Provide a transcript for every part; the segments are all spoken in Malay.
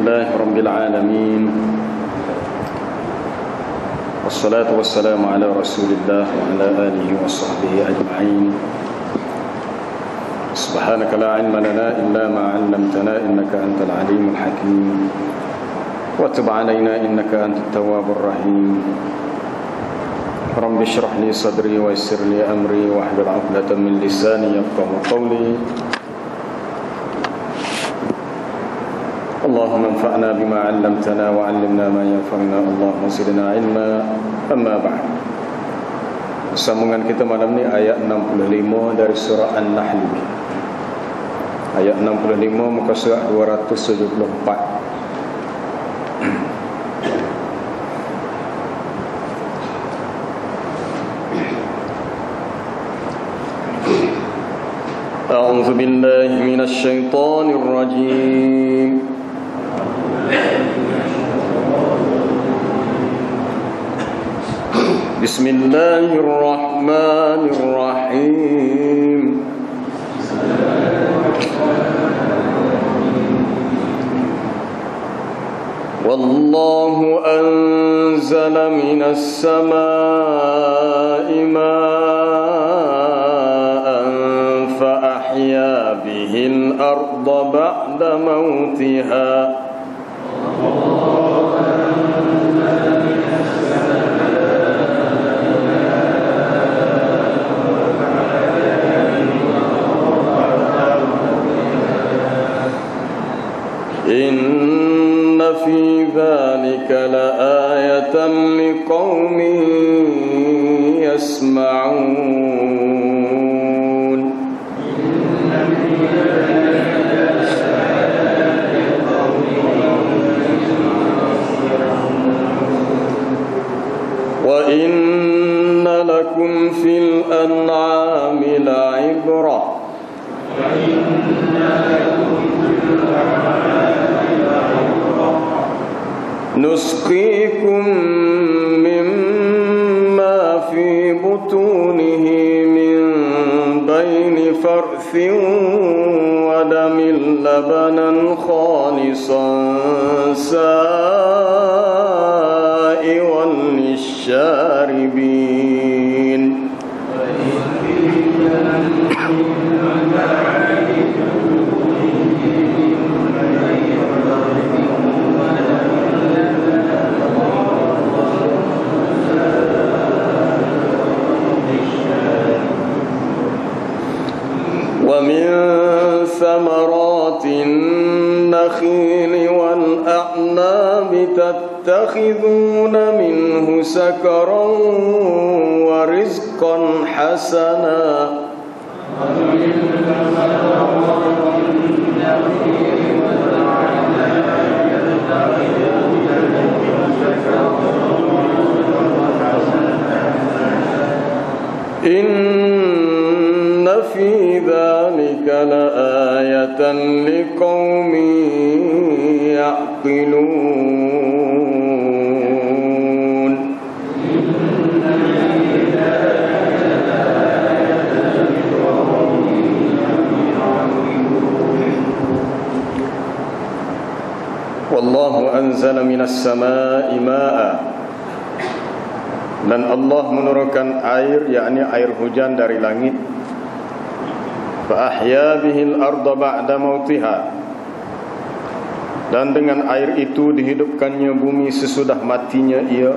لله رب العالمين والصلاة والسلام على رسول الله وعلى آله وصحبه أجمعين. سبحانك لا علم لنا إلا ما علمتنا إنك أنت العليم الحكيم وتب علينا إنك أنت التواب الرحيم. رب اشرح لي صدري ويسر لي أمري واحلل عقدة من لساني يفقهوا قولي. اللهم انفعنا بما علمتنا وعلمنا ما ينفعنا. اللهم زدنا علما. Amma ba'd. Sambungan kita malam ni ayat 65 dari surah An-Nahl. Ayat 65 muka surat 274. أعوذ بالله من الشيطان الرجيم. بسم الله الرحمن الرحيم. والله أنزل من السماء ماء فأحيا به الأرض بعد موتها. إن في ذلك لآية لقوم يسمعون. وإن لكم في الأنعام لعبرة. نسقيكم مما في بطونه من بين فرث ودم لبنا خالصا سائغا للشاربين. ومن ثمرات النخيل والأعناب تتخذون منه سكرا ورزقا حسنا. إن في ذلك لآية لقوم يعقلون. والله أنزل من السماء ماء. Dan Allah menurunkan air, yakni air hujan dari langit. Fa-ahya bihil arda ba'da mautiha. Dan dengan air itu dihidupkannya bumi sesudah matinya ia.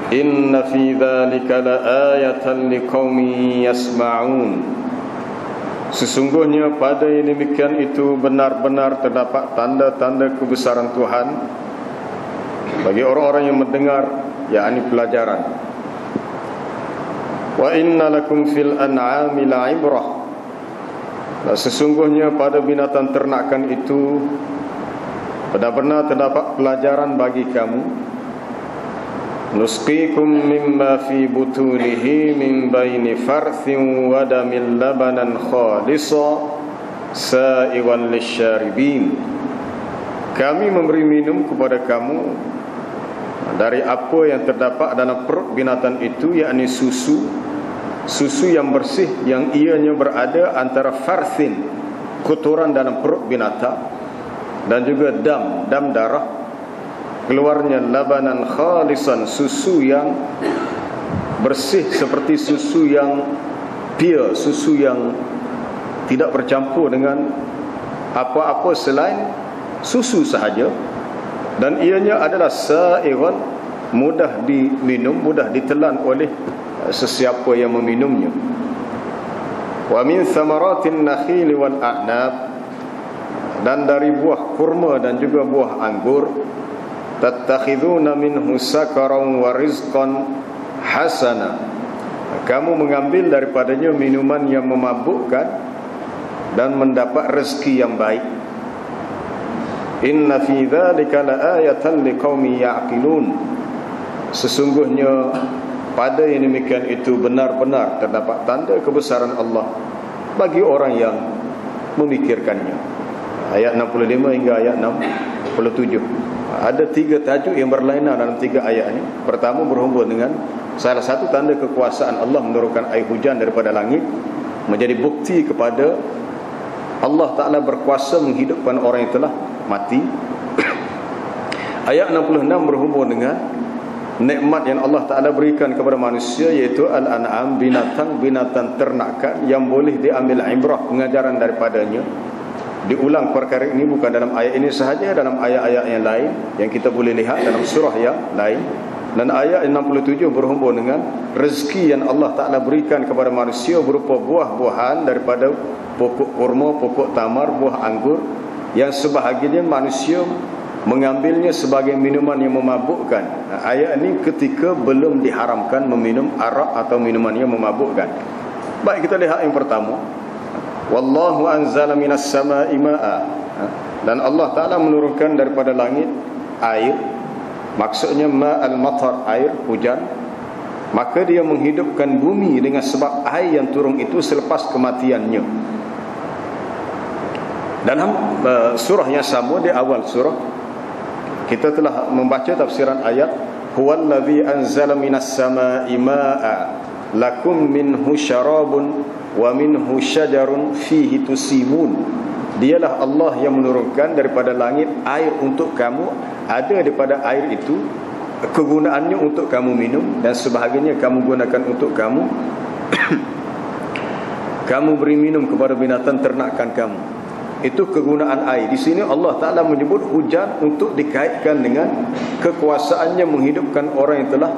Inna fi dzalika laayatan liqaumin yasma'un. Sesungguhnya pada yang demikian itu benar-benar terdapat tanda-tanda kebesaran Tuhan bagi orang-orang yang mendengar, yakni pelajaran. Wa inna lakum fil an'ami la'ibrah. Dan sesungguhnya pada binatang ternakan itu benar-benar terdapat pelajaran bagi kamu. Nusqikum mimma fi butunihi min baini farthin wa damin labanan khalisa sa'iwan lisyaribin. Kami memberi minum kepada kamu dari apa yang terdapat dalam perut binatang itu, yakni susu yang bersih yang ianya berada antara farthin, kotoran dalam perut binatang, dan juga dam darah, keluarnya labanan khalisan, susu yang bersih seperti susu yang pure, susu yang tidak bercampur dengan apa-apa selain susu sahaja, dan ianya adalah sa'iran, mudah diminum, mudah ditelan oleh sesiapa yang meminumnya. Wa min thamaratin nakhili wal a'nab, dan dari buah kurma dan juga buah anggur, tattakhiduna minhu sakaran wa rizqan hasana, kamu mengambil daripadanya minuman yang memabukkan dan mendapat rezeki yang baik. Inna fi dzalika laayatan liqaumin ya'qilun, sesungguhnya pada yang demikian itu benar-benar terdapat tanda kebesaran Allah bagi orang yang memikirkannya. Ayat 65 hingga ayat 67. Ada 3 tajuk yang berlainan dalam 3 ayat ini. Pertama berhubung dengan salah satu tanda kekuasaan Allah menurunkan air hujan daripada langit, menjadi bukti kepada Allah Ta'ala berkuasa menghidupkan orang yang telah mati. Ayat 66 berhubung dengan nikmat yang Allah Ta'ala berikan kepada manusia, iaitu al-an'am, binatang ternakan yang boleh diambil ibrah, pengajaran daripadanya. Diulang perkara ini bukan dalam ayat ini sahaja, dalam ayat-ayat yang lain yang kita boleh lihat dalam surah yang lain. Dan ayat 67 berhubung dengan rezeki yang Allah Ta'ala berikan kepada manusia berupa buah-buahan daripada pokok kurma, pokok tamar, buah anggur, yang sebahagiannya manusia mengambilnya sebagai minuman yang memabukkan. Ayat ini ketika belum diharamkan meminum arak atau minuman yang memabukkan. Baik, kita lihat yang pertama. Wallahu anzala minas sama'i ma'a, dan Allah Ta'ala menurunkan daripada langit air, maksudnya ma'al matar, air hujan. Maka dia menghidupkan bumi dengan sebab air yang turun itu selepas kematiannya. Dalam surah yang sama, di awal surah kita telah membaca tafsiran ayat, huwallazi anzala minas sama'i ma'a lakum minhu syarabun wa minhu syajarun fihi tusimun. Dialah Allah yang menurunkan daripada langit air untuk kamu, ada daripada air itu kegunaannya untuk kamu minum, dan sebahagiannya kamu gunakan untuk kamu kamu beri minum kepada binatang ternakan kamu. Itu kegunaan air. Di sini Allah Ta'ala menyebut hujan untuk dikaitkan dengan kekuasaannya menghidupkan orang yang telah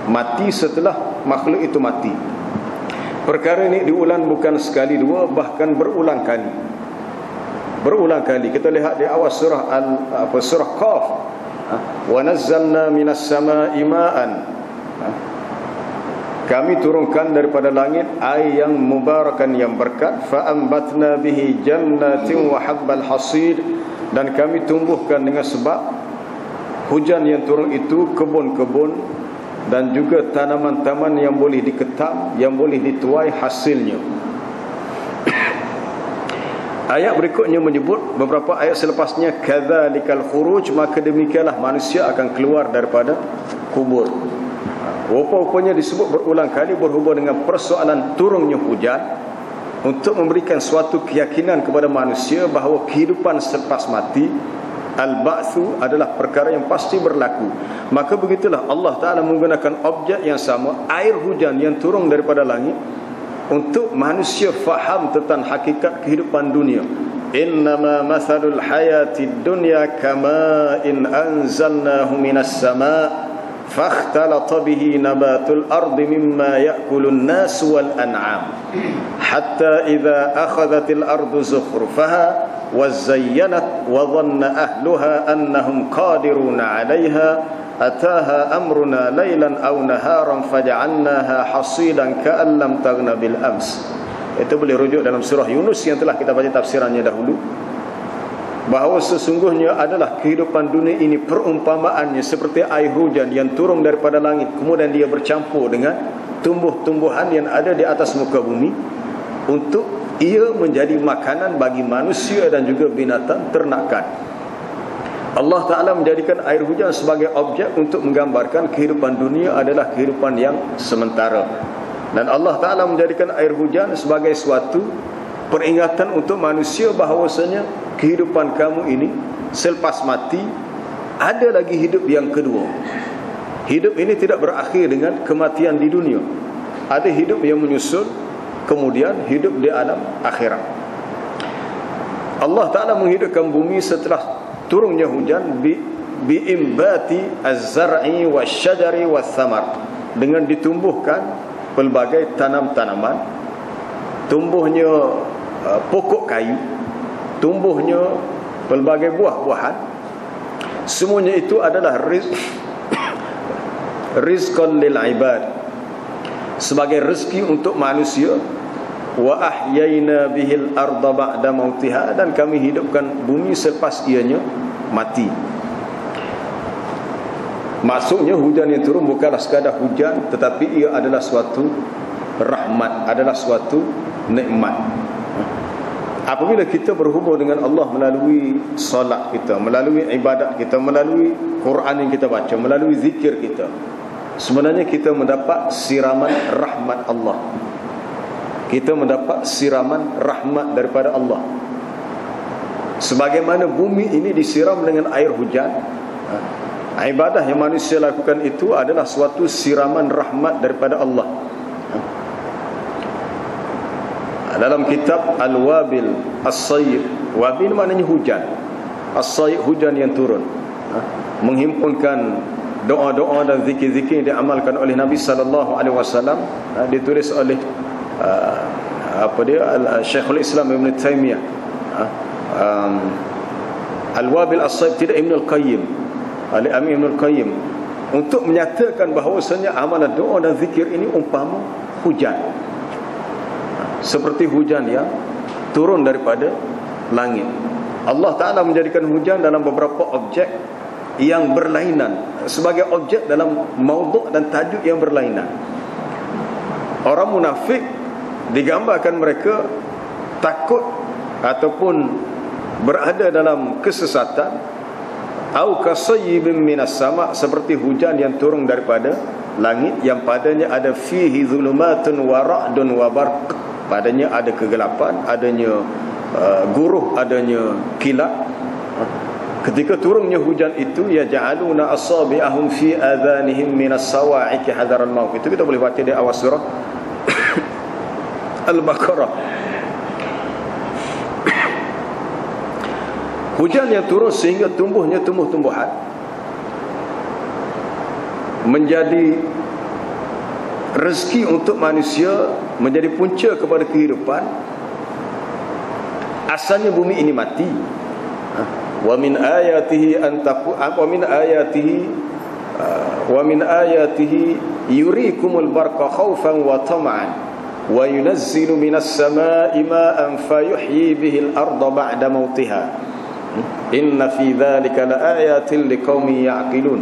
mati setelah makhluk itu mati. Perkara ini diulang bukan sekali dua, bahkan berulang kali. Berulang kali. Kita lihat di awal surah surah Qaf, wa nazzalna minas sama'i ma'an, kami turunkan daripada langit air yang mubarakan, yang berkat, fa ambatna bihi jannatin wa habbal hasid, dan kami tumbuhkan dengan sebab hujan yang turun itu kebun-kebun dan juga tanaman-tanaman yang boleh diketam, yang boleh dituai hasilnya. Ayat berikutnya menyebut, beberapa ayat selepasnya, kadzalikal khuruj, maka demikianlah manusia akan keluar daripada kubur. Rupa-rupanya disebut berulang kali berhubung dengan persoalan turunnya hujan untuk memberikan suatu keyakinan kepada manusia bahawa kehidupan selepas mati, al-ba'tsu, adalah perkara yang pasti berlaku. Maka begitulah Allah Ta'ala menggunakan objek yang sama, air hujan yang turun daripada langit, untuk manusia faham tentang hakikat kehidupan dunia. Innama mathalul hayatid dunya kama'in anzalnahu minas sama' fakhtalata bihi nabatul ardi mimma ya'kulun nas wal an'am hatta idza akhadhatil ardu zukhrufaha wa zayyanat wa dhanna ahluha annahum qadiruna 'alayha ataha amruna laylan aw naharan faj'alnaha hasidan ka'an lam taghna bil ams. Itu boleh rujuk dalam surah Yunus yang telah kita baca tafsirannya dahulu, bahawa sesungguhnya adalah kehidupan dunia ini perumpamaannya seperti air hujan yang turun daripada langit, kemudian dia bercampur dengan tumbuh-tumbuhan yang ada di atas muka bumi, untuk ia menjadi makanan bagi manusia dan juga binatang ternakan. Allah Ta'ala menjadikan air hujan sebagai objek untuk menggambarkan kehidupan dunia adalah kehidupan yang sementara. Dan Allah Ta'ala menjadikan air hujan sebagai suatu peringatan untuk manusia bahawasanya kehidupan kamu ini selepas mati ada lagi hidup yang kedua. Hidup ini tidak berakhir dengan kematian di dunia. Ada hidup yang menyusul, kemudian hidup di alam akhirat. Allah Ta'ala menghidupkan bumi setelah turunnya hujan biimbati az-zar'i wasyajari was-samar, dengan ditumbuhkan pelbagai tanam-tanaman, tumbuhnya pokok kayu, tumbuhnya pelbagai buah-buahan. Semuanya itu adalah rizqan lil ibad, sebagai rezeki untuk manusia. Wa ahyayna bihil arda ba'da mautiha, dan kami hidupkan bumi selepas ianya mati. Maksudnya hujan yang turun bukanlah sekadar hujan, tetapi ia adalah suatu rahmat, adalah suatu nikmat. Apabila kita berhubung dengan Allah melalui solat kita, melalui ibadat kita, melalui Quran yang kita baca, melalui zikir kita, sebenarnya kita mendapat siraman rahmat Allah. Kita mendapat siraman rahmat daripada Allah. Sebagaimana bumi ini disiram dengan air hujan, ibadah yang manusia lakukan itu adalah suatu siraman rahmat daripada Allah. Dalam kitab Al-Wabil As-Sayyib, wabil maknanya hujan, As-Sayyib hujan yang turun, menghimpunkan doa-doa dan zikir-zikir yang diamalkan oleh Nabi SAW, ditulis oleh Syekhul Islam Ibn Taymiyah. Al-Wabil As-Sayyib, tidak Ibn Al-Qayyim, Al-Amin Ibn Al-Qayyim, untuk menyatakan bahawasanya amalan doa dan zikir ini umpama hujan, seperti hujan yang turun daripada langit. Allah Ta'ala menjadikan hujan dalam beberapa objek yang berlainan, sebagai objek dalam maudhu' dan tajuk yang berlainan. Orang munafik digambarkan mereka takut ataupun berada dalam kesesatan. Au kasayyibin minas sama', seperti hujan yang turun daripada langit, yang padanya ada fihi zulumatun wa ra'dun wa barq, padanya ada kegelapan, adanya guruh, adanya kilat. Ketika turunnya hujan itu, ya ja'aluna asabi'ahum fi adhanihim minas sawa'iqi hadaral maut. Itu kita boleh baca di awal surah Al-Baqarah. Hujan yang turun sehingga tumbuhnya tumbuh-tumbuhan, menjadi rezeki untuk manusia, menjadi punca kepada kehidupan. Asalnya bumi ini mati. Wa min ayatihi wa min ayatihi yurikumul barqa khaufan wa tam'an wa yunazzilu minas samaa'i ma'an fayuhyi bihil arda ba'da mautiha inna fi dzalika laayatin liqaumin ya'qilun.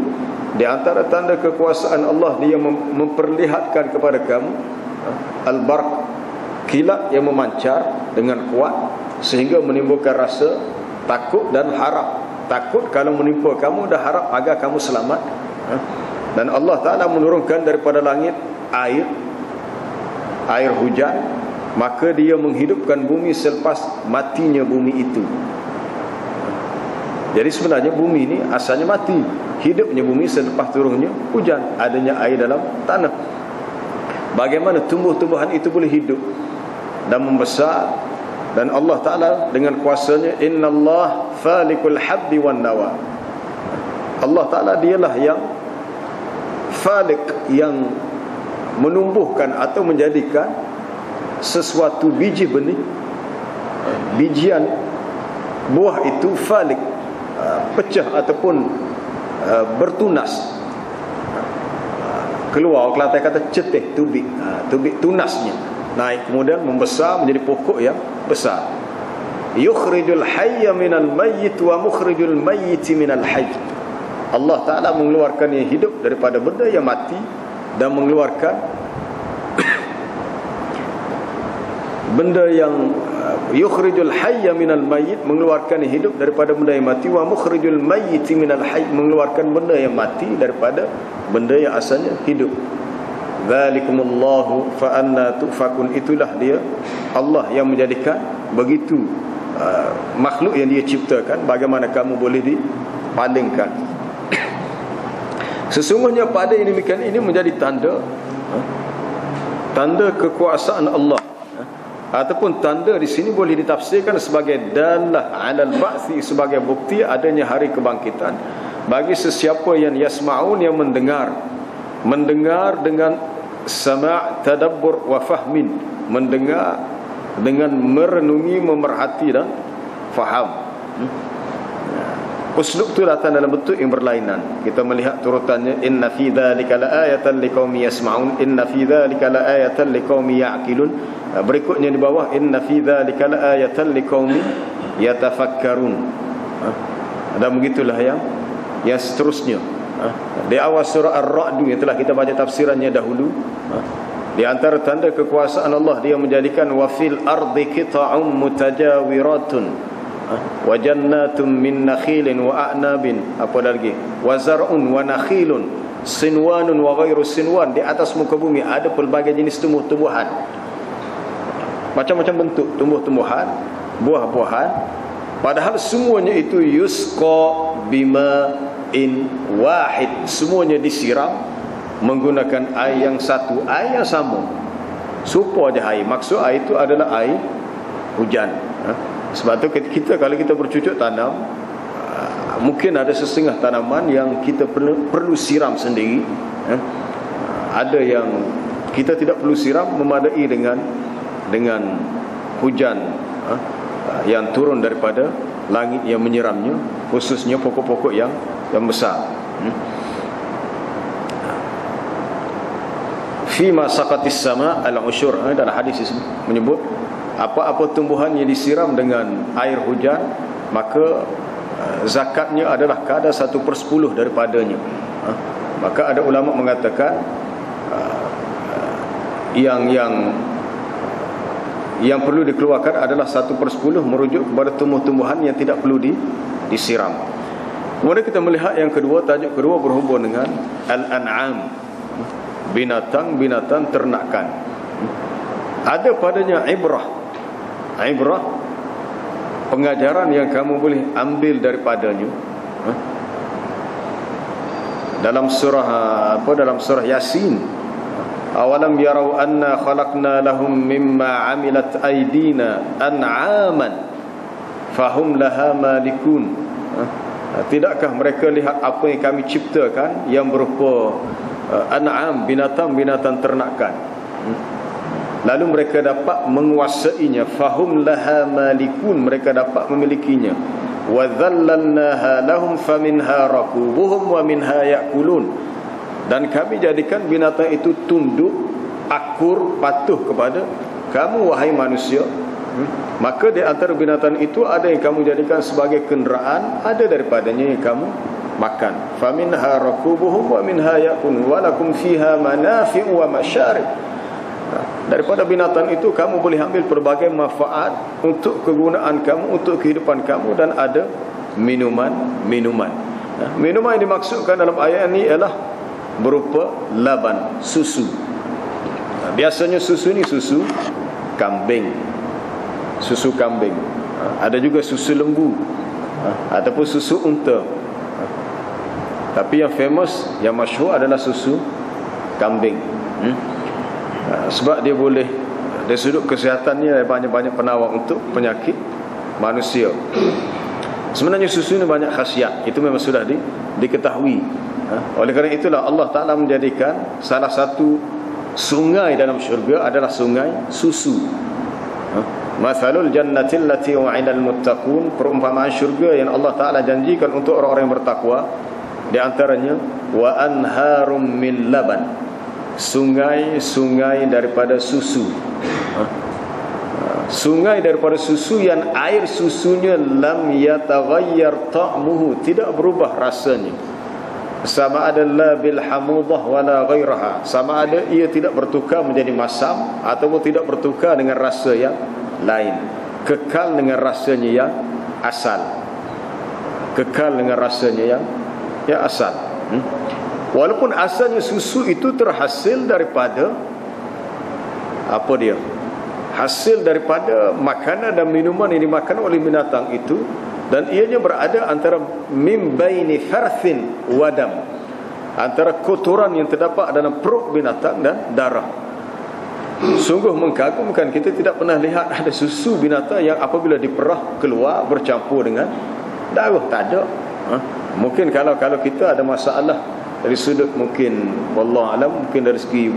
Di antara tanda kekuasaan Allah, dia memperlihatkan kepada kamu al-barq, kilat yang memancar dengan kuat sehingga menimbulkan rasa takut dan harap. Takut kalau menimpa kamu, dah harap agar kamu selamat. Dan Allah Ta'ala menurunkan daripada langit air hujan, maka dia menghidupkan bumi selepas matinya bumi itu. Jadi sebenarnya bumi ini asalnya mati, hidupnya bumi selepas turunnya hujan, adanya air dalam tanah. Bagaimana tumbuh-tumbuhan itu boleh hidup dan membesar? Dan Allah Ta'ala dengan kuasanya, innallah falikul habbi wan nawa. Allah Ta'ala dialah yang falik, yang menumbuhkan atau menjadikan sesuatu biji benih, bijian buah itu falik, pecah ataupun bertunas, keluar. Kelantan kata cetih, tubik, tubik tunasnya naik, kemudian membesar menjadi pokok yang besar. Yukhrijul hayya minal mayyit wa mukhrijul mayyiti minal hayy. Allah Ta'ala mengeluarkan yang hidup daripada benda yang mati, dan mengeluarkan benda yang yukhrijul hayya minal mayyit, mengeluarkan yang hidup daripada benda yang mati, wa mukhrijul mayyiti minal hayy, mengeluarkan benda yang mati daripada benda yang asalnya hidup. Dzalikumullahu fa anna tufakun. Itulah dia Allah yang menjadikan begitu makhluk yang dia ciptakan, bagaimana kamu boleh dipalingkan? Sesungguhnya pada yang demikian ini menjadi tanda kekuasaan Allah, ataupun tanda di sini boleh ditafsirkan sebagai dalah 'alal ba'thi, sebagai bukti adanya hari kebangkitan bagi sesiapa yang yasma'un, yang mendengar dengan sama' tadabbur wa fahmin, mendengar dengan merenungi, memerhati dan faham. Uslub itu datang dalam bentuk yang berlainan. Kita melihat turutannya, inna fi dzalika laayatan liqaumin yasma'un, inna fi dzalika laayatan liqaumin ya'qilun. Berikutnya di bawah, inna fi dzalika laayatan liqaumin yatafakkarun. Dan begitulah yang seterusnya. Di awal surah Ar-Ra'd yang telah kita baca tafsirannya dahulu, di antara tanda kekuasaan Allah, dia menjadikan wa fil ardi qita'un mutajawiratun wa jannatum min nakhilin wa a'nabin, apa lagi, wa zar'un wa nakhilun sinwanun wa ghairu sinwan. Di atas muka bumi ada pelbagai jenis tumbuh-tumbuhan, macam-macam bentuk tumbuh-tumbuhan, buah-buahan, padahal semuanya itu yusqa bima'in wahid, semuanya disiram menggunakan air yang satu, air yang sama, supo aja air. Maksud air itu adalah air hujan. Sebab tu kita, kalau kita bercucuk tanam, mungkin ada setengah tanaman yang kita perlu siram sendiri, ada yang kita tidak perlu siram, memadai dengan hujan yang turun daripada langit yang menyiramnya, khususnya pokok-pokok yang besar. Fima saqatis sama al-ushur, dalam hadis ini menyebut apa-apa tumbuhan yang disiram dengan air hujan, maka zakatnya adalah kadar 1/10 daripadanya. Maka ada ulama mengatakan yang perlu dikeluarkan adalah 1/10, merujuk kepada tumbuh-tumbuhan yang tidak perlu disiram. Kemudian kita melihat yang kedua, tajuk kedua berhubung dengan al-an'am, binatang-binatang ternakan. Ada padanya ibrah, pengajaran yang kamu boleh ambil daripadanya. Dalam surah Yasin, awalam yarau anna khalaqna lahum mimma amilat aydina an'aman fahum laha malikun. Tidakkah mereka lihat apa yang kami ciptakan yang berupa an'am, binatang-binatang ternakan, lalu mereka dapat menguasainya. Fahum laha malikun, mereka dapat memilikinya. Wa dhallalnaha lahum faminha rakubuhum wa minha ya'kulun, dan kami jadikan binatang itu tunduk, akur, patuh kepada kamu wahai manusia. Maka di antara binatang itu ada yang kamu jadikan sebagai kenderaan, ada daripadanya yang kamu makan. Faminha rakubuhum wa minha ya'kulun wa lakum fiha manafi'u wa masyarib. Daripada binatang itu kamu boleh ambil pelbagai manfaat untuk kegunaan kamu, untuk kehidupan kamu, dan ada minuman. Minuman yang dimaksudkan dalam ayat ini ialah berupa laban, susu. Biasanya susu ni susu kambing. Ada juga susu lembu, ataupun susu unta. Tapi yang famous, yang masyhur adalah susu kambing. Sebab dia boleh, dari sudut kesihatannya, banyak-banyak penawar untuk penyakit manusia. Sebenarnya susu ini banyak khasiat, itu memang sudah diketahui. Oleh kerana itulah Allah Ta'ala menjadikan salah satu sungai dalam syurga adalah sungai susu. Mathalul jannati allati wa'idal muttaqun, perumpamaan syurga yang Allah Ta'ala janjikan untuk orang-orang yang bertakwa, di antaranya wa anharum min laban, sungai-sungai daripada susu. Sungai daripada susu yang air susunya lam yataghayyar ta'muhu, tidak berubah rasanya. Sama ada la bil hamudah wala ghairaha, sama ada ia tidak bertukar menjadi masam ataupun tidak bertukar dengan rasa yang lain, kekal dengan rasanya yang asal, yang asal. Walaupun asalnya susu itu terhasil daripada apa dia? hasil daripada makanan dan minuman yang dimakan oleh binatang itu, dan ianya berada antara min baini farthin wadam, antara kotoran yang terdapat dalam perut binatang dan darah. Sungguh mengagumkan, kita tidak pernah lihat ada susu binatang yang apabila diperah keluar bercampur dengan darah, tak ada. Mungkin kalau kita ada masalah dari sudut, mungkin wallah alam, mungkin dari segi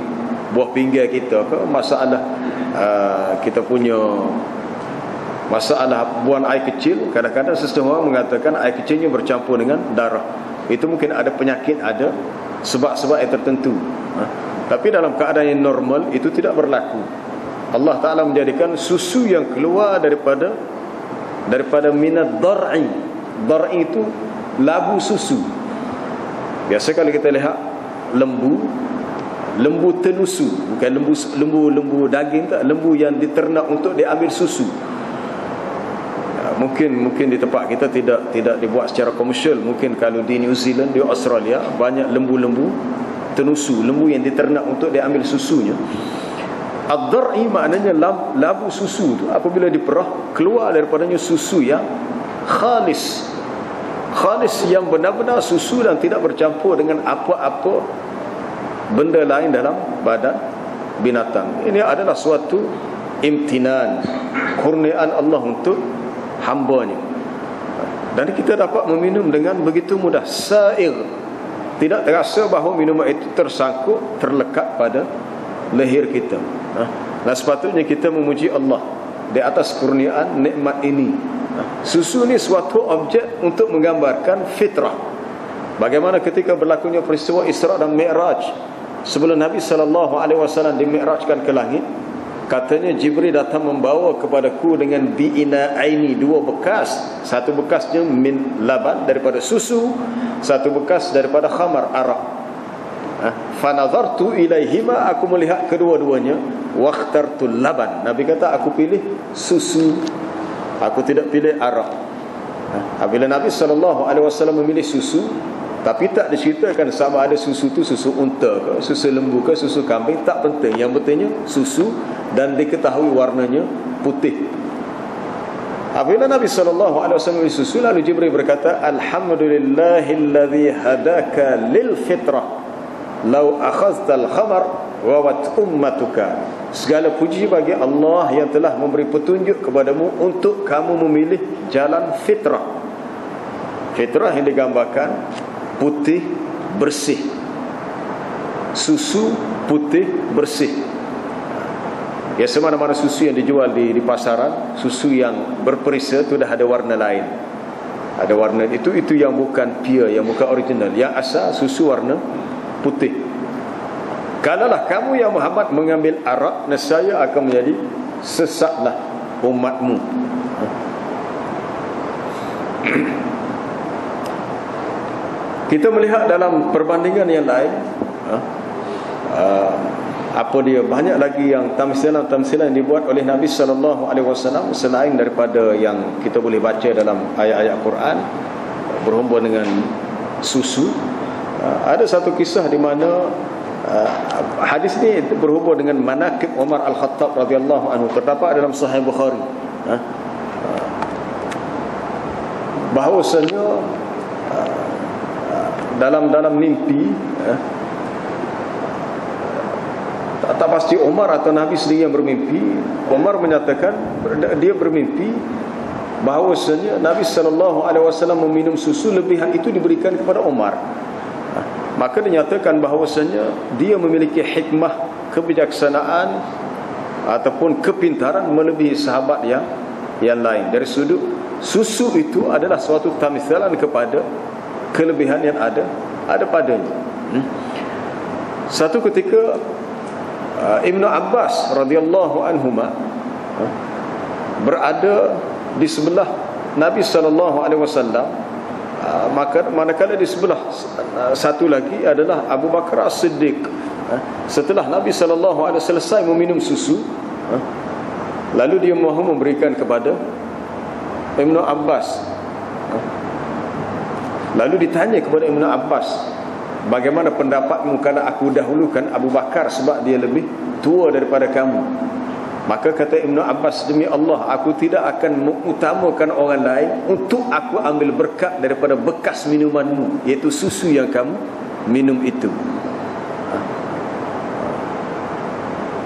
buah pinggir kita ke, masalah kita punya masalah buang air kecil, kadang-kadang seseorang mengatakan air kecilnya bercampur dengan darah. Itu mungkin ada penyakit, ada sebab-sebab yang tertentu. Tapi dalam keadaan yang normal itu tidak berlaku. Allah Ta'ala menjadikan susu yang keluar daripada minad dar'i. Dar'i itu labu susu. Biasa kalau kita lihat lembu tenusu, bukan lembu daging, tak, lembu yang diternak untuk diambil susu. Mungkin di tempat kita tidak dibuat secara komersial. Mungkin kalau di New Zealand, di Australia, banyak lembu tenusu, lembu yang diternak untuk diambil susunya. Ad-dar'i maknanya labu susu tu, apabila diperah keluar daripadanya susu yang khalis, yang benar-benar susu dan tidak bercampur dengan apa-apa benda lain dalam badan binatang. Ini adalah suatu imtinan, kurniaan Allah untuk hambanya. Dan kita dapat meminum dengan begitu mudah, sa'ir, tidak terasa bahawa minuman itu tersangkut, terlekat pada leher kita. Nah, sepatutnya kita memuji Allah di atas kurniaan nikmat ini. Susu ni suatu objek untuk menggambarkan fitrah. Bagaimana ketika berlakunya peristiwa Isra dan Mi'raj, sebelum Nabi SAW dimi'rajkan ke langit, katanya Jibril datang membawa kepadaku dengan bi'ina'aini, dua bekas. Satu bekasnya min laban, daripada susu. Satu bekas daripada khamar, arak. Fanazartu ilaihima, aku melihat kedua-duanya. Wakhtartul laban, Nabi kata aku pilih susu, aku tidak pilih arak. Apabila Nabi SAW memilih susu, tapi tak diceritakan sama ada susu tu susu unta ke, susu lembu ke, susu kambing, tak penting. Yang pentingnya susu, dan diketahui warnanya putih. Apabila Nabi SAW memilih susu, lalu Jibril berkata, alhamdulillahilladzi hadaka lil fitrah, lau akhaztal khamar wawat ummatuka. Segala puji bagi Allah yang telah memberi petunjuk kepadamu untuk kamu memilih jalan fitrah. Fitrah yang digambarkan putih bersih, susu putih bersih. Ya, semana-mana susu yang dijual di pasaran, susu yang berperisa itu dah ada warna lain. Ada warna itu yang bukan pure, yang bukan original. Yang asal susu warna putih. Kalaulah kamu yang Muhammad mengambil arak, nescaya akan menjadi sesatlah umatmu. Kita melihat dalam perbandingan yang lain, apa dia, banyak lagi yang tamsilan yang dibuat oleh Nabi SAW selain daripada yang kita boleh baca dalam ayat-ayat Quran berhubung dengan susu. Ada satu kisah di mana hadis ini berhubung dengan manaqib Umar Al-Khattab radhiyallahu anhu, terdapat dalam Sahih Bukhari. Bahawasanya dalam mimpi, tak pasti Umar atau Nabi sendiri yang bermimpi. Umar menyatakan dia bermimpi bahawasanya Nabi SAW meminum susu, lebihan itu diberikan kepada Umar. Maka dinyatakan bahawasanya dia memiliki hikmah, kebijaksanaan ataupun kepintaran melebihi sahabat yang lain. Dari sudut susu itu adalah suatu tamthilan kepada kelebihan yang ada padanya. Satu ketika Ibnu Abbas radhiyallahu anhuma berada di sebelah Nabi SAW. Manakala di sebelah satu lagi adalah Abu Bakar As-Siddiq. Setelah Nabi SAW selesai meminum susu, lalu dia mahu memberikan kepada Ibnu Abbas. Lalu ditanya kepada Ibnu Abbas, bagaimana pendapatmu kalau aku dahulukan Abu Bakar sebab dia lebih tua daripada kamu? Maka kata Ibnu Abbas, demi Allah, aku tidak akan mengutamakan orang lain untuk aku ambil berkat daripada bekas minumanmu, iaitu susu yang kamu minum itu.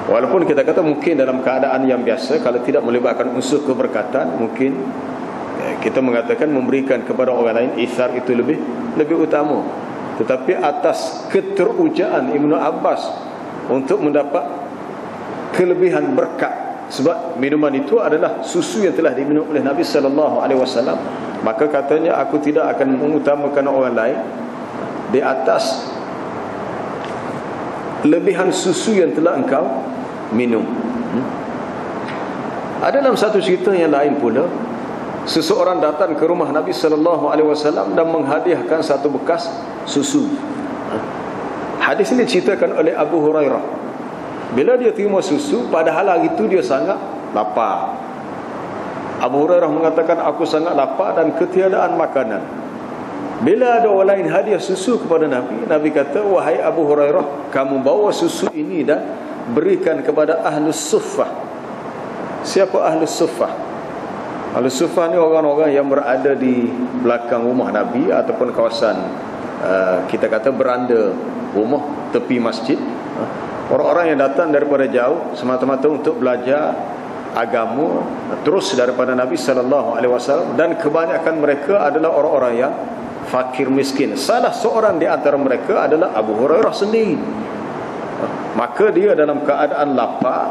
Walaupun kita kata mungkin dalam keadaan yang biasa, kalau tidak melibatkan unsur keberkatan, mungkin kita mengatakan memberikan kepada orang lain, ithar itu lebih utama. Tetapi atas keterujaan Ibnu Abbas untuk mendapat kelebihan berkat, sebab minuman itu adalah susu yang telah diminum oleh Nabi sallallahu alaihi wasallam, maka katanya aku tidak akan mengutamakan orang lain di atas lebihan susu yang telah engkau minum. Ada dalam satu cerita yang lain pula, seseorang datang ke rumah Nabi sallallahu alaihi wasallam dan menghadiahkan satu bekas susu. Hadis ini diceritakan oleh Abu Hurairah. Bila dia terima susu, padahal hari itu dia sangat lapar. Abu Hurairah mengatakan, aku sangat lapar dan ketiadaan makanan. Bila ada orang lain hadiah susu kepada Nabi, Nabi kata, wahai Abu Hurairah, kamu bawa susu ini dan berikan kepada Ahlus Suffah. Siapa Ahlus Suffah? Ahlus Suffah ni orang-orang yang berada di belakang rumah Nabi ataupun kawasan kita kata beranda rumah tepi masjid. Orang-orang yang datang daripada jauh semata-mata untuk belajar agama terus daripada Nabi sallallahu alaihi wasallam, dan kebanyakan mereka adalah orang-orang yang fakir miskin. Salah seorang di antara mereka adalah Abu Hurairah sendiri. Maka dia dalam keadaan lapar,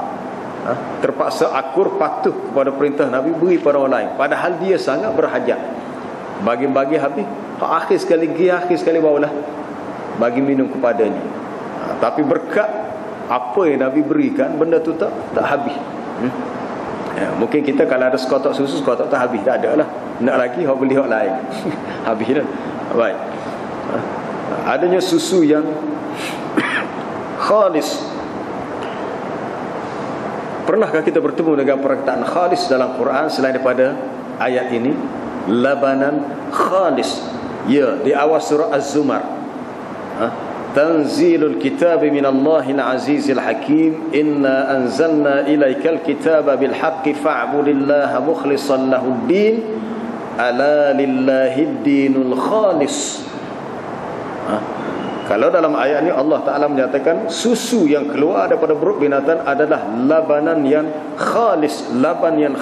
terpaksa akur patuh kepada perintah Nabi, beri pada orang lain, padahal dia sangat berhajat. Bagi-bagi habis, akhir sekali bawalah bagi minum kepadanya. Tapi berkat apa yang Nabi berikan, benda tu tak habis. Mungkin kita kalau ada sekotak susu, sekotak tak habis, tak ada lah. Nak lagi, orang beli orang lain. Habis dah. Baik. Adanya susu yang khalis. Pernahkah kita bertemu dengan perkataan khalis dalam Quran selain daripada ayat ini? Labanan khalis. Ya, di awal surah Az-Zumar. Tanzilul kitab minallahil azizil hakim, inna anzalna ilaikal kitaba bil haqqi fa'budillaha mukhlishan lahuddin, ala lillahid dinul khalis. Kalau dalam ayat ini Allah Ta'ala menyatakan susu yang keluar daripada perut binatang adalah labanan yang khalis, labanan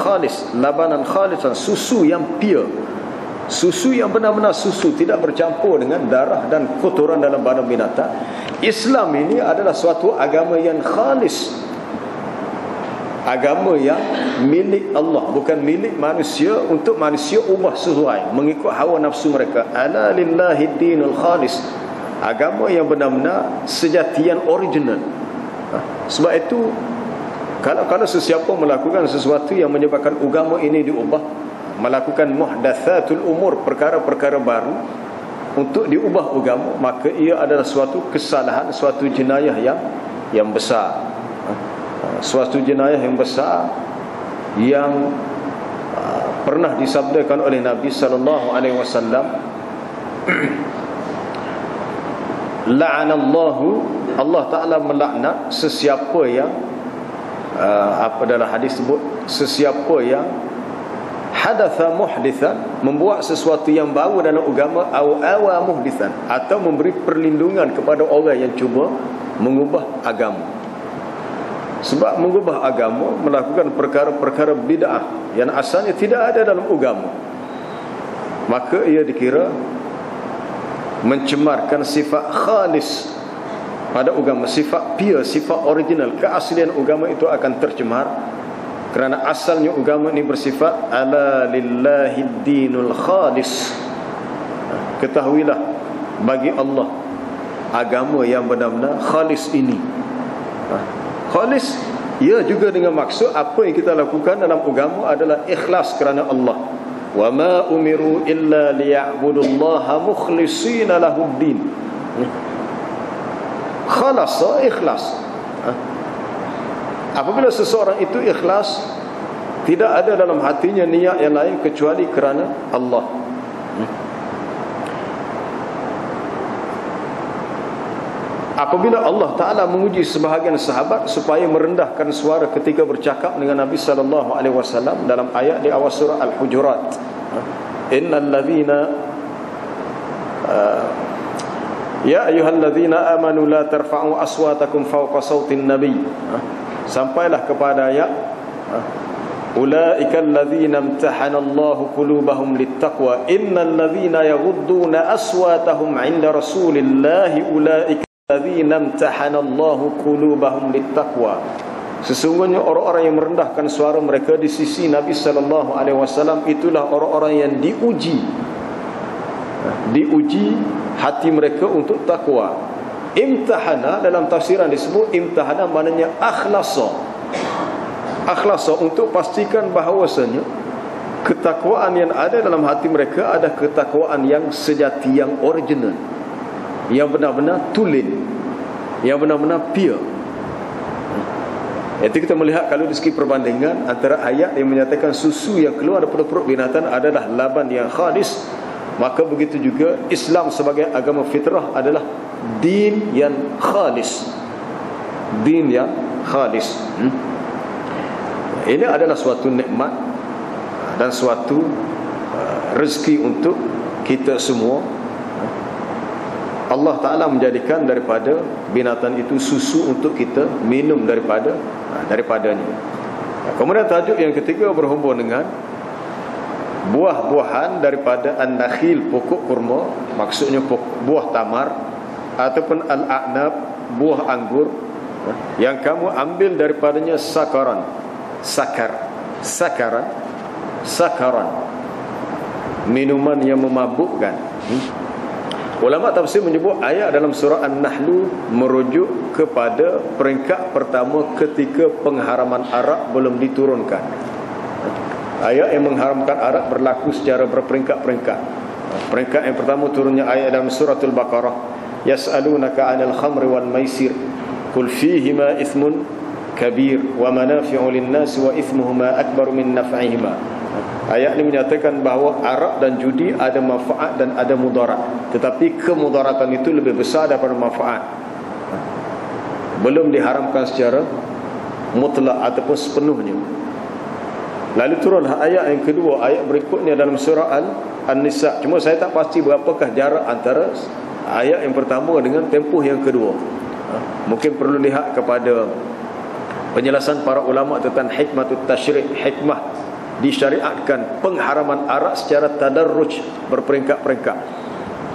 khalisan, susu yang pure, susu yang benar-benar susu, tidak bercampur dengan darah dan kotoran dalam badan binatang. Islam ini adalah suatu agama yang khalis, agama yang milik Allah, bukan milik manusia untuk manusia ubah sesuai mengikut hawa nafsu mereka. Ala lillahi dinul khalis, agama yang benar-benar sejatian original. Sebab itu kalau sesiapa melakukan sesuatu yang menyebabkan agama ini diubah, melakukan muhdatsatul umur, perkara-perkara baru untuk diubah agama, maka ia adalah suatu kesalahan, suatu jenayah yang besar. Suatu jenayah yang besar yang pernah disabdakan oleh Nabi sallallahu alaihi wasallam, la'anallahu, Allah Ta'ala melaknat sesiapa yang dalam hadis sebut, sesiapa yang hadatha muhdithan, membuat sesuatu yang baru dalam agama, awa muhdithan, atau memberi perlindungan kepada orang yang cuba mengubah agama. Sebab mengubah agama, melakukan perkara-perkara bid'ah yang asalnya tidak ada dalam agama, maka ia dikira mencemarkan sifat khalis pada agama, sifat pure, sifat original, keaslian agama itu akan tercemar. Kerana asalnya agama ini bersifat ala lillahid dinul khalis. Ketahuilah, bagi Allah agama yang benar-benar khalis ini. Khalis, ia juga dengan maksud apa yang kita lakukan dalam agama adalah ikhlas kerana Allah. Wa ma umiru illa liya'budullaha mukhlishina lahuddin. Khalasa, ikhlas. Apabila seseorang itu ikhlas, tidak ada dalam hatinya niat yang lain kecuali kerana Allah. apabila Allah Ta'ala menguji sebahagian sahabat supaya merendahkan suara ketika bercakap dengan Nabi SAW dalam ayat di awal surah Al-Hujurat, innal ladhina ya ayyuhalladzina amanu la tarfa'u aswatakum fawqa sautin nabi, sampailah kepada ayat ulaika alladzina imtahana Allahu qulubahum littaqwa innal ladzina yaghudduna aswatahum 'inda rasulillahi ulaika alladzina imtahana Allahu qulubahum littaqwa. Sesungguhnya orang-orang yang merendahkan suara mereka di sisi Nabi sallallahu alaihi wasallam itulah orang-orang yang diuji hati mereka untuk takwa. Imtahana dalam tafsiran disebut imtahana maknanya akhlasa untuk pastikan bahawasanya ketakwaan yang ada dalam hati mereka ada ketakwaan yang sejati, yang original, yang benar-benar tulen, yang benar-benar pure. Itu kita melihat kalau di segi perbandingan antara ayat yang menyatakan susu yang keluar daripada perut binatang adalah laban yang khalis, maka begitu juga Islam sebagai agama fitrah adalah din yang khalis. Din yang khalis. Ini adalah suatu nikmat dan suatu rezeki untuk kita semua. Allah Ta'ala menjadikan daripada binatang itu susu untuk kita minum daripadanya. Kemudian tajuk yang ketiga berhubung dengan buah-buahan daripada an-nakhil, pokok kurma, maksudnya buah tamar ataupun al-a'nab, buah anggur, yang kamu ambil daripadanya sakaran, minuman yang memabukkan. Ulama tafsir menyebut ayat dalam surah An-Nahl merujuk kepada peringkat pertama ketika pengharaman arak belum diturunkan. Ayat yang mengharamkan arak berlaku secara berperingkat-peringkat. Peringkat yang pertama turunnya ayat dalam suratul Baqarah, yas'alunaka 'anil khamri wal maisir qul fihima ithmun kabir wa manafi'u lin-nas wa ithmuhuma akbar min naf'ihima. Ayat ini menyatakan bahawa arak dan judi ada manfaat dan ada mudarat, tetapi kemudaratan itu lebih besar daripada manfaat. Belum diharamkan secara mutlak ataupun sepenuhnya. Lalu turunlah ayat yang kedua, ayat berikutnya dalam surah An-Nisa. Cuma saya tak pasti berapakah jarak antara ayat yang pertama dengan tempoh yang kedua. Mungkin perlu lihat kepada penjelasan para ulama tentang hikmatut tasyri', hikmah disyariatkan pengharaman arak secara tadarruj, berperingkat-peringkat.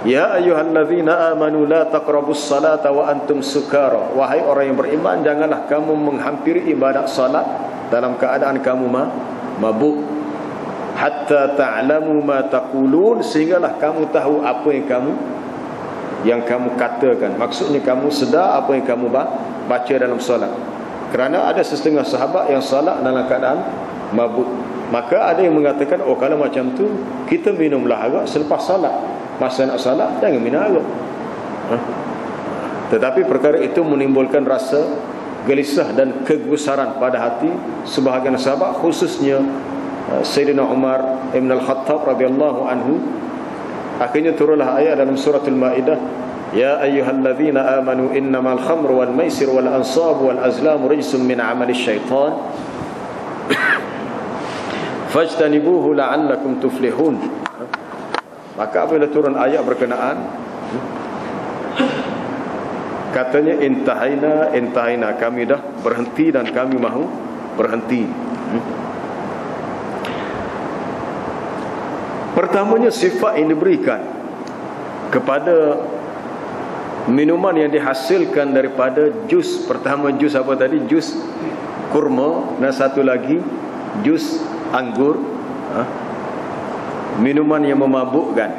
Ya ayyuhallazina amanu la taqrabus salata wa antum sukara. Wahai orang yang beriman, janganlah kamu menghampiri ibadat salat dalam keadaan kamu mabuk. Hatta ta'lamu ma taqulun, sehinggalah kamu tahu apa yang kamu katakan. Maksudnya kamu sedar apa yang kamu baca dalam salat. Kerana ada setengah sahabat yang salat dalam keadaan mabuk. Maka ada yang mengatakan, oh kalau macam tu kita minumlah arak selepas salat. Masa nak salat jangan minum arak. Tetapi perkara itu menimbulkan rasa gelisah dan kegusaran pada hati sebahagian sahabat, khususnya Sayyidina Umar Ibn Al-Khattab radhiyallahu anhu. Akhirnya turunlah ayat dalam suratul Maidah, ya ayyuhalladzina amanu innamal khamru wal maisir wal ansabu wal azlamu rijsun min amali syaitan fajtanibuhu la'allakum tuflihun. Maka apabila turun ayat berkenaan, katanya intahaina, kami dah berhenti dan kami mahu berhenti. Pertamanya sifat yang diberikan kepada minuman yang dihasilkan daripada jus. Pertama jus apa tadi? Jus kurma, dan satu lagi jus anggur, minuman yang memabukkan.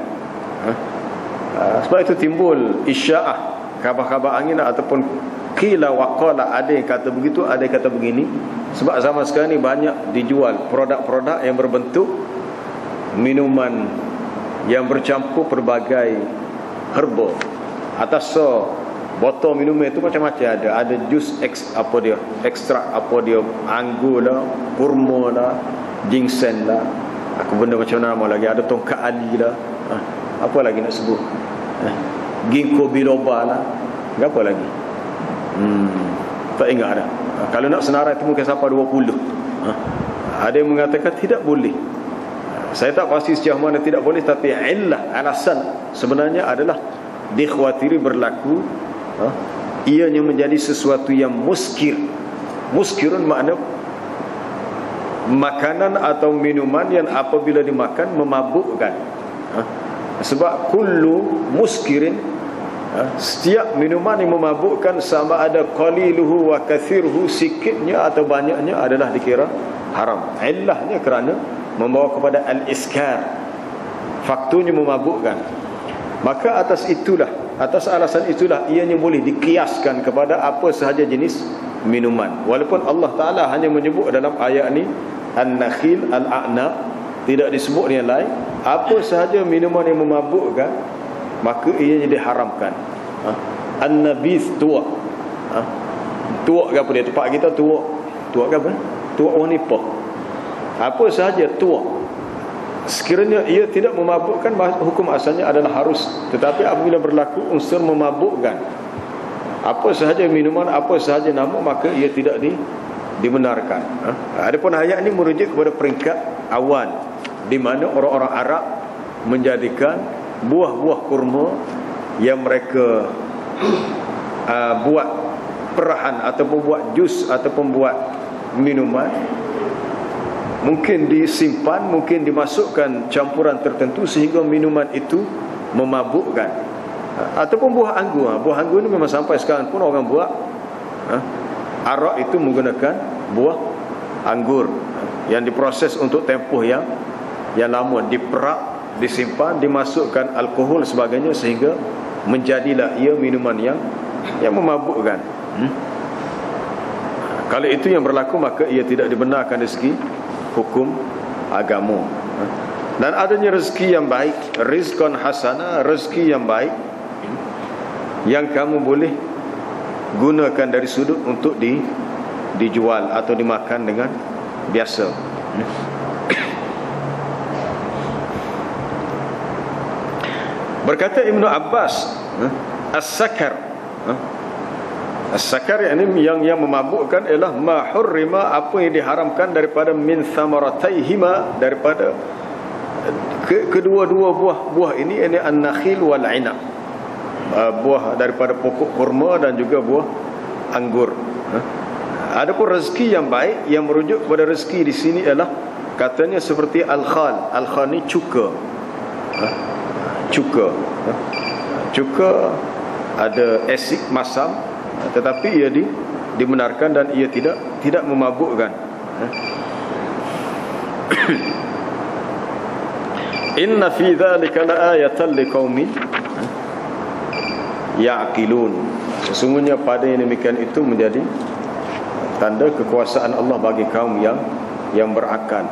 Sebab itu timbul isya'ah, khabar-khabar angin ataupun qila wa qala, ada yang kata begitu, ada yang kata begini. Sebab zaman sekarang ni banyak dijual produk-produk yang berbentuk minuman yang bercampur pelbagai herba. Atas botol minuman itu macam-macam ada. Ada jus ekstrak apa dia, anggur lah, kurma lah, ginseng lah, aku benda macam nama lagi, ada tongkat ali lah, apa lagi nak sebut, ginkgo biloba lah. Apa lagi? Tak ingat dah. Kalau nak senarai itu mungkin sampai 20. Ada yang mengatakan tidak boleh. Saya tak pasti sejauh mana tidak boleh, tapi alasan sebenarnya adalah dikhawatiri berlaku ianya menjadi sesuatu yang muskir. Muskirun makna makanan atau minuman yang apabila dimakan memabukkan. Sebab kullu muskirin, setiap minuman yang memabukkan, sama ada qaliluhu wa kathiruhu, sikitnya atau banyaknya, adalah dikira haram. Illahnya kerana membawa kepada al-iskar, faktornya memabukkan. Maka atas alasan itulah ianya boleh dikiaskan kepada apa sahaja jenis minuman. Walaupun Allah Ta'ala hanya menyebut dalam ayat ni an-nakhil, al-a'nab, tidak disebut yang lain. Apa sahaja minuman yang memabukkan, maka ianya diharamkan. An-nabith, tuak. Tuak ke apa dia? Tempat kita tuak. Tuak ke apa? Tuak wanita. Apa sahaja tuak, sekiranya ia tidak memabukkan, hukum asalnya adalah harus. Tetapi apabila berlaku unsur memabukkan, apa sahaja minuman, apa sahaja nama, maka ia tidak dibenarkan. Adapun ayat ini merujuk kepada peringkat awal, di mana orang-orang Arab menjadikan buah-buah kurma yang mereka buat perahan ataupun buat jus ataupun buat minuman, mungkin disimpan, mungkin dimasukkan campuran tertentu sehingga minuman itu memabukkan. Ataupun buah anggur. Buah anggur ni memang sampai sekarang pun orang buat arak itu menggunakan buah anggur yang diproses untuk tempoh yang lama, diperak, disimpan, dimasukkan alkohol sebagainya, sehingga menjadilah ia minuman yang memabukkan. Kalau itu yang berlaku, maka ia tidak dibenarkan dari segi hukum agama. Dan adanya rezeki yang baik, rizqan hasanah, rezeki yang baik yang kamu boleh gunakan dari sudut untuk dijual atau dimakan dengan biasa. Berkata Ibnu Abbas, as-sakar, as-sakar yang memabukkan ialah ma hurrima, apa yang diharamkan daripada min thamarataihima, daripada kedua-dua buah ini an-nakhil wal 'inab, buah daripada pokok kurma dan juga buah anggur. Adapun rezeki yang baik, yang merujuk kepada rezeki di sini ialah katanya seperti al-khal. Al-khal ni cuka. Cuka ada asid masam, tetapi ia dibenarkan dan ia tidak memabukkan. Inna fi dzalika laayatan liqaumin ya'qilun. Sesungguhnya pada yang demikian itu menjadi tanda kekuasaan Allah bagi kaum yang berakal.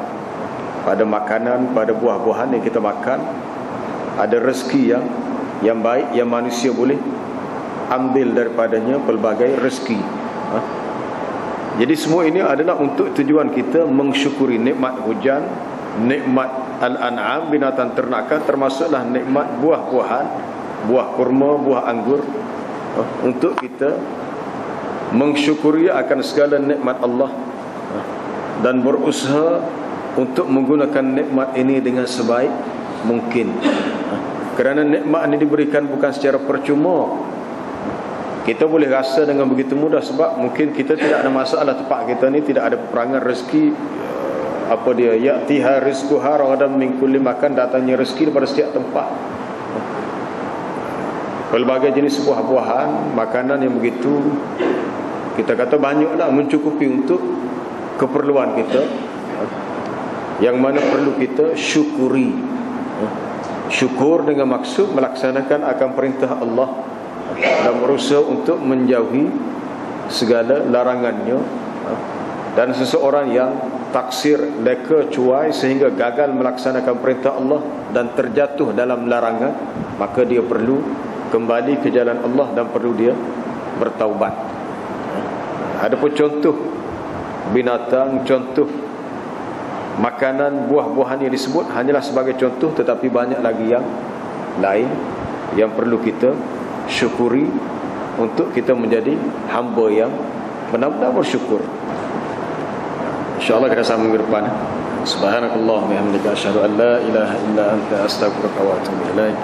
Pada makanan, pada buah-buahan yang kita makan, ada rezeki yang baik yang manusia boleh ambil daripadanya pelbagai rezeki. Jadi semua ini adalah untuk tujuan kita mensyukuri nikmat hujan, nikmat al-an'am, binatang ternakan, termasuklah nikmat buah-buahan, buah kurma, buah anggur, untuk kita mensyukuri akan segala nikmat Allah dan berusaha untuk menggunakan nikmat ini dengan sebaik mungkin. Kerana nikmat ini diberikan bukan secara percuma. Kita boleh rasa dengan begitu mudah sebab mungkin kita tidak ada masalah, tempat kita ni tidak ada peperangan rezeki. Apa dia, ya'tiha rizquha ragadan min kulli makan, datangnya rezeki daripada setiap tempat. Pelbagai jenis buah-buahan, makanan yang begitu, kita kata banyaklah, mencukupi untuk keperluan kita, yang mana perlu kita syukuri. Syukur dengan maksud melaksanakan akan perintah Allah dan berusaha untuk menjauhi segala larangannya. Dan seseorang yang taksir, leka, cuai sehingga gagal melaksanakan perintah Allah dan terjatuh dalam larangan, maka dia perlu kembali ke jalan Allah dan perlu dia bertaubat. Adapun contoh binatang, contoh makanan, buah-buahan yang disebut hanyalah sebagai contoh, tetapi banyak lagi yang lain yang perlu kita syukuri untuk kita menjadi hamba yang benar-benar bersyukur. InsyaAllah kita sama minggu depan. Subhanakallah bihamdika asyhadu an la ilaha illa anta astaghfiruka wa atubu ilaik.